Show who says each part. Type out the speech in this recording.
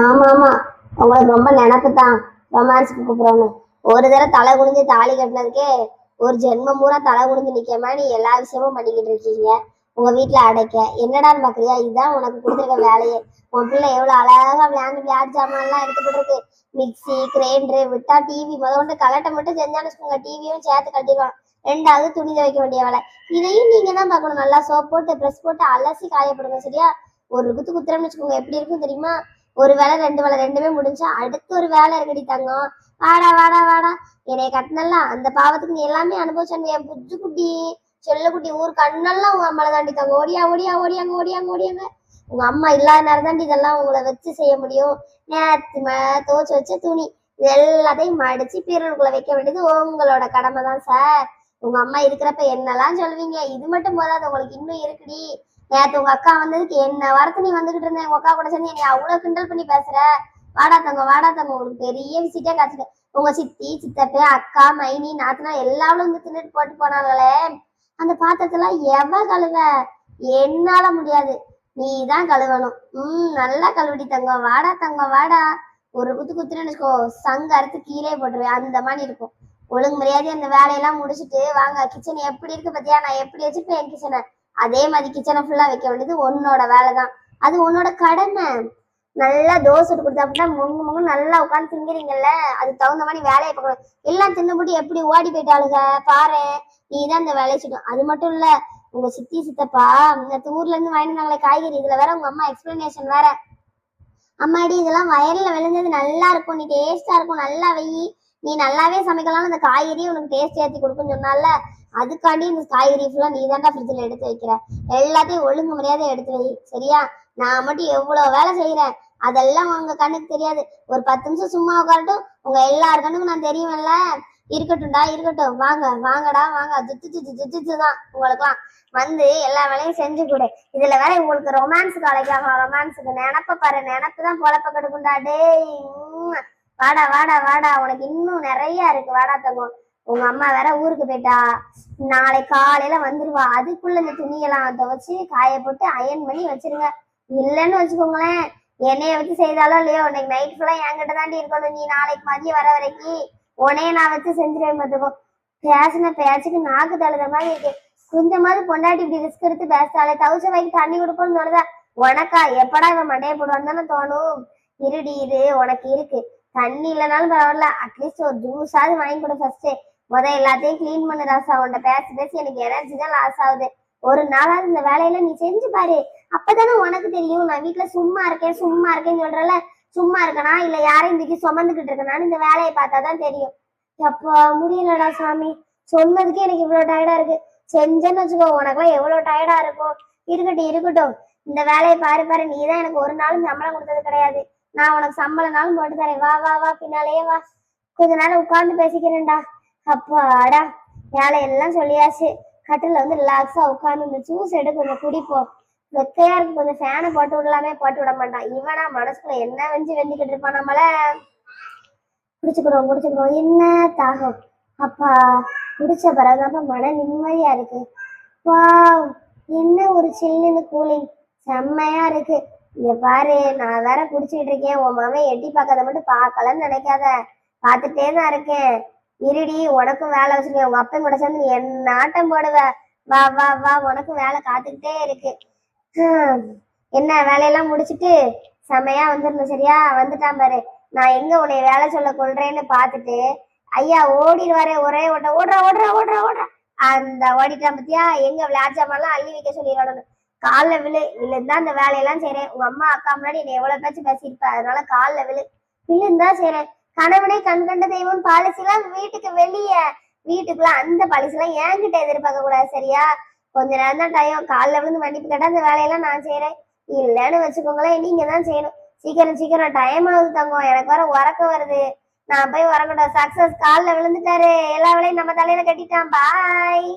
Speaker 1: ஆமா ஆமா, உங்களுக்கு ரொம்ப நினப்பு தான் ரொமான்ஸுக்கு கூப்பிடுறோன்னு. ஒரு தடவை தலை குனிஞ்சு தாலி கட்டினதுக்கே ஒரு ஜென்மம் பூரா தலை குனிஞ்சு நிக்க மாதிரி எல்லா விஷயமும் பண்ணிக்கிட்டு இருக்கீங்க. உங்க வீட்டுல அடைக்க என்னடான்னு பாக்குறியா? இதுதான் உனக்கு கொடுத்துருக்க வேலையே. உன் பிள்ளை எவ்வளவு அழகா விளையாட்டு ஜாமான் எல்லாம் எடுத்துக்கிட்டு இருக்கு. மிக்சி கிரைண்டரு விட்டா டிவி முதல்ல கலட்ட மட்டும் செஞ்சான்னு வச்சுக்கோங்க, டிவியும் சேர்த்து கட்டிடுவான். ரெண்டாவது துணி துவைக்க வேண்டிய வேலை. இதையும் நீங்க தான் பார்க்கணும். நல்லா சோப் போட்டு ப்ரெஸ் போட்டு அலசி காயப்படுங்க, சரியா? ஒரு குத்துறோம்னு வச்சுக்கோங்க, எப்படி இருக்கும் தெரியுமா? ஒரு வேலை ரெண்டு வேலை ரெண்டுமே முடிஞ்சா அடுத்து ஒரு வேலை இருக்குடி தங்கம். வாடா வாடா வாடா, என்னைய கட்டினல்ல அந்த பாவத்துக்கு நீ எல்லாமே அனுபவிச்ச என் புஜ்ஜு குட்டி செல்ல குட்டி. ஊர் கண்ணெல்லாம் உங்க அம்மால தாண்டி தாங்க. ஓடியா ஓடியா ஓடியாங்க ஓடியாங்க ஓடியாங்க. உங்க அம்மா இல்லாத நேரம் தாண்டி இதெல்லாம் உங்களை வச்சு செய்ய முடியும். நேத்து துவச்சு வச்ச துணி இது எல்லாத்தையும் மடிச்சு பீரலுக்குள்ள வைக்க வேண்டியது உங்களோட கடமை தான் சார். உங்க அம்மா இருக்கிறப்ப என்னெல்லாம் சொல்லுவீங்க. இது மட்டும் போதாது, உங்களுக்கு இன்னும் இருக்குடி. நேத்து உங்க அக்கா வந்ததுக்கு என்ன வாரத்தை நீ வந்துகிட்டு இருந்தேன். உங்க அக்கா கூட சேர்ந்து என்னை அவ்வளவு கிண்டல் பண்ணி பேசுற. வாடா தங்கம் வாடா தங்கம், உங்களுக்கு பெரிய விசிட்டே காய்ச்சிட்டு. உங்க சித்தி சித்தப்பே அக்கா மைனி நாத்தனா எல்லாரும் வந்து தின்னுட்டு போட்டு போனாங்களே, அந்த பாத்திரத்தெல்லாம் எவ கழுவ? என்னால முடியாது, நீ தான் கழுவணும். நல்லா கழுவடி தங்கம். வாடா தங்கம் வாடா. ஒரு குத்துறேன்னு வச்சுக்கோ, சங்க அறுத்து கீழே போட்டுருவேன். அந்த மாதிரி இருக்கும். ஒழுங்கு மரியாதை அந்த வேலையெல்லாம் முடிச்சுட்டு வாங்க. கிச்சன் எப்படி இருக்கு பத்தியா? நான் எப்படி வச்சுப்பேன் என் கிச்சனை, அதே மாதிரி கிச்சனை ஃபுல்லா வைக்க வேண்டியது உன்னோட வேலை தான். அது உன்னோட கடமை. நல்லா தோசை கொடுத்தா அப்படின்னா முங்கு முங்கு நல்லா உட்காந்து திங்கிறீங்கல்ல, அதுக்கு தகுந்த மாதிரி வேலையை பார்க்கணும். எல்லாம் தின்னுபடி எப்படி ஓடி போயிட்டாளுங்க பாரு. நீ தான் இந்த வேலையை செய்யணும். அது மட்டும் இல்ல, உங்க சித்தி சித்தப்பா இந்த ஊர்ல இருந்து வாங்கினாங்களே காய்கறி, இதுல வேற உங்க அம்மா எக்ஸ்பிளனேஷன் வேற. அம்மாடி இதெல்லாம் வயல்ல விளைஞ்சது நல்லா இருக்கும், நீ டேஸ்டா இருக்கும், நல்லா வெயி, நீ நல்லாவே சமைக்கலாம், அந்த காய்கறியும் உனக்கு டேஸ்ட் ஏற்றி கொடுக்குன்னு சொன்னால, அதுக்காண்டி இந்த காய்கறி ஃபுல்லா நீ தாண்டா ஃப்ரிட்ஜில் எடுத்து வைக்கிற. எல்லாத்தையும் ஒழுங்கு முறையாத எடுத்து வை, சரியா? நான் மட்டும் எவ்வளவு வேலை செய்யறேன், அதெல்லாம் உங்க கண்ணுக்கு தெரியாது. ஒரு 10 நிமிஷம் சும்மா உட்காரட்டும், உங்க எல்லாரு கண்ணுக்கும் நான் தெரியுமல்ல. இருக்கட்டும்டா இருக்கட்டும், வாங்க வாங்கடா வாங்க. ஜித்து தான் உங்களுக்குலாம் வந்து எல்லா வேலையும் செஞ்சு கொடு. இதுல வேற உங்களுக்கு ரொமான்ஸுக்கு அழைக்காம, ரொமான்ஸுக்கு நினப்ப பாரு, நினப்பு தான் பொழப்ப கெடுக்குண்டா டேய். வாடா வாடா வாடா, உனக்கு இன்னும் நிறைய இருக்கு. வாடா தங்கம். உங்க அம்மா வேற ஊருக்கு போயிட்டா, நாளை காலையில வந்துருவா. அதுக்குள்ள இந்த துணியெல்லாம் துவைச்சு காய போட்டு அயன் பண்ணி வச்சிருங்க. இல்லைன்னு வச்சுக்கோங்களேன், என்னைய வச்சு செய்தாலும் இல்லையோ, இன்னைக்கு நைட் ஃபுல்லா என்கிட்ட தாண்டி இருக்கணும். நீ நாளைக்கு மதியம் வர வரைக்கும் உனையே நான் வச்சு செஞ்சிருவேன் பார்த்துக்கோ. பேசின பேச்சுக்கு நாக்கு தழுத மாதிரி இருக்கு. கொஞ்சமாவது பொண்டாட்டி இப்படி ரிஸ்க் எடுத்து பேசாலே, தவிச்ச வைக்கு தண்ணி கொடுப்போம்னு தோணுதா உனக்கா? எப்படா இவன் மண்டையை போடுவான்னு தானே தோணும். இருடி இரு, உனக்கு இருக்கு. தண்ணி இல்லைனாலும் பரவாயில்ல, அட்லீஸ்ட் ஒரு ஜூஸாவது வாங்கி கொடு ஃபர்ஸ்ட். எல்லாத்தையும் கிளீன் பண்ணு ராசா. உன்ட்ட பேசி பேசி எனக்கு எனர்ஜி தான் லாஸ் ஆகுது. ஒரு நாளாவது இந்த வேலையில நீ செஞ்சு பாரு, அப்பதானே உனக்கு தெரியும். நான் வீட்டுல சும்மா இருக்கேன் சும்மா இருக்கேன்னு சொல்றல, சும்மா இருக்கனா இல்ல யாரையும் தூக்கி சுமந்துக்கிட்டு இருக்கனான்னு இந்த வேலையை பார்த்தாதான் தெரியும். எப்பா முடியலடா சாமி, சொன்னதுக்கே எனக்கு இவ்வளவு டயர்டா இருக்கு. செஞ்சேன்னு வச்சுக்கோ, உனக்குலாம் எவ்வளவு டயர்டா இருக்கும். இருக்கட்டும் இருக்கட்டும், இந்த வேலையை பாரு பாரு. நீதான் எனக்கு ஒரு நாளும் சம்பளம் கொடுத்தது கிடையாது, நான் உனக்கு சம்பளம்னாலும் போட்டு தரேன். வா வா வா, பின்னாலேயே வா. கொஞ்ச நேரம் உட்கார்ந்து பேசிக்கிறேன்டா. அப்பாடா, வேலையெல்லாம் சொல்லியாச்சு. கட்டில வந்து ரிலாக்ஸா உட்காந்து இந்த ஜூஸ் எடுத்து கொஞ்சம் குடிப்போம். வெக்கையா இருக்கு, கொஞ்சம் ஃபேனை போட்டு விடலாமே, போட்டு விட மாட்டான். இவனா மனசுக்குள்ள என்ன வெஞ்சிக்கிட்டு இருப்பான் நம்மள. குடிச்சுக்கிறோம் என்ன தாகம். அப்பா குடிச்ச பிறகுதாப்ப மன நிம்மதியா இருக்கு. வா, என்ன ஒரு சில்லுன்னு கூலிங், செம்மையா இருக்கு. இங்க பாரு, நான் வேற குடிச்சுக்கிட்டு இருக்கேன். உன் மாமன் எட்டி பார்க்காத மட்டும் பார்க்கலன்னு நினைக்காத, பார்த்துட்டே தான் இருக்கேன். இருடி, உனக்கும் வேலை வச்சிருக்கேன். உங்க அப்பன் கூட சேர்ந்து நீ என்ன ஆட்டம் போடுவ. வா வா வா, உனக்கும் வேலை காத்துக்கிட்டே இருக்கு. என்ன வேலையெல்லாம் முடிச்சுட்டு செம்மையா வந்துடணும், சரியா? வந்துட்டான் பாரு. நான் எங்க உன்னை வேலை சொல்ல கொள்றேன்னு பார்த்துட்டு ஐயா ஓடிடுவாரே, ஒரே ஓட்ட ஓடுறா ஓடுறா ஓடுறா ஓடுறா, அந்த ஓடிட்டான் பத்தியா? எங்க விளையாட்சாமெல்லாம் அள்ளி வைக்க சொல்லிடணும். காலில் விழுந்தான் அந்த வேலையெல்லாம் செய்றேன். உங்க அம்மா அக்கா முன்னாடி என்னை எவ்வளவு பேச்சு பேசியிருப்ப, அதனால காலில் விழுந்தா செய்றேன். கணவனே கண் கண்ட தெய்வம் பாலிசிலாம் வீட்டுக்கு வெளியே, வீட்டுக்குள்ள அந்த பாலிசிலாம் என்கிட்ட எதிர்பார்க்க கூடாது, சரியா? கொஞ்ச நேரம் தான் டைம். காலில் விழுந்து மன்னிப்பு கேட்டா அந்த வேலையெல்லாம் நான் செய்யறேன். இல்லைன்னு வச்சுக்கோங்களேன், நீங்க தான் செய்யணும். சீக்கிரம் சீக்கிரம், டைம் ஆகுது தங்கம். எனக்கு வர உறக்க வருது, நான் போய் உறங்கட்டும். சக்சஸ் காலில் விழுந்துட்டாரு, எல்லா வேலையும் நம்ம தலையில கட்டிட்டான். பாய்.